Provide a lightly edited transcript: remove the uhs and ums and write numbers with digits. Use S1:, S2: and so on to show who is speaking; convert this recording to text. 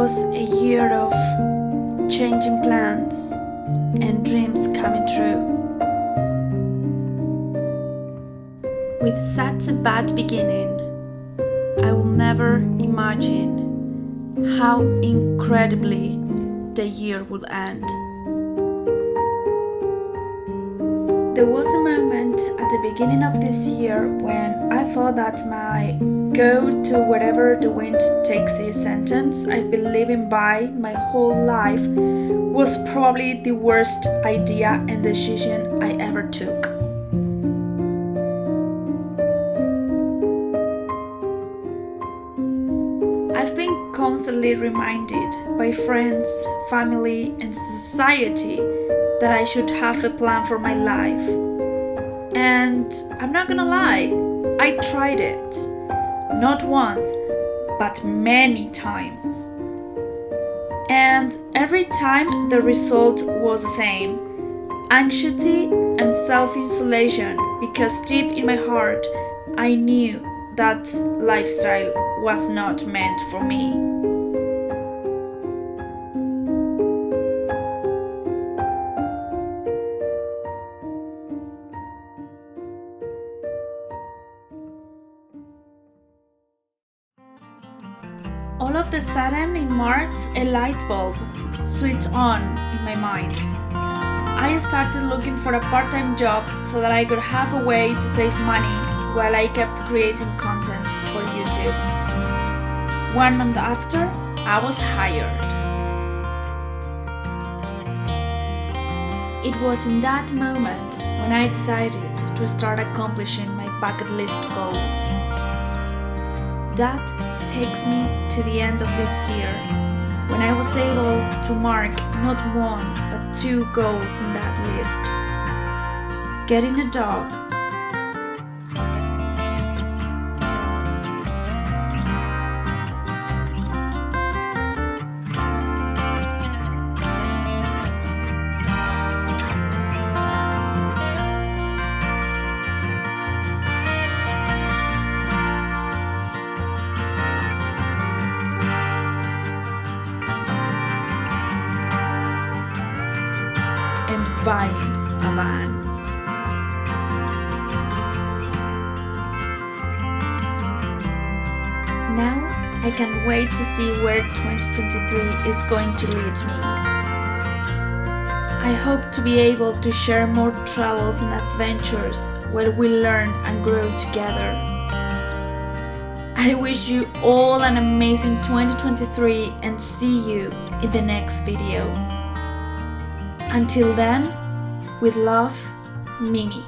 S1: was a year of changing plans and dreams coming true. With such a bad beginning, I will never imagine how incredibly the year will end. There was a moment at the beginning of this year when I thought that my go to wherever the wind takes you sentence I've been living by my whole life was probably the worst idea and decision I ever took. I've been constantly reminded by friends, family, and society that I should have a plan for my life. And I'm not gonna lie, I tried it. Not once, but many times. And every time the result was the same: anxiety and self-isolation, because deep in my heart I knew that lifestyle was not meant for me. All of a sudden in March, a light bulb switched on in my mind. I started looking for a part-time job so that I could have a way to save money while I kept creating content for YouTube. 1 month after, I was hired. It was in that moment when I decided to start accomplishing my bucket list goals. That takes me to the end of this year, when I was able to mark not one but 2 goals in that list: getting a dog and buying a van. Now I can't wait to see where 2023 is going to lead me. I hope to be able to share more travels and adventures while we learn and grow together. I wish you all an amazing 2023 and see you in the next video. Until then, with love, Mimi.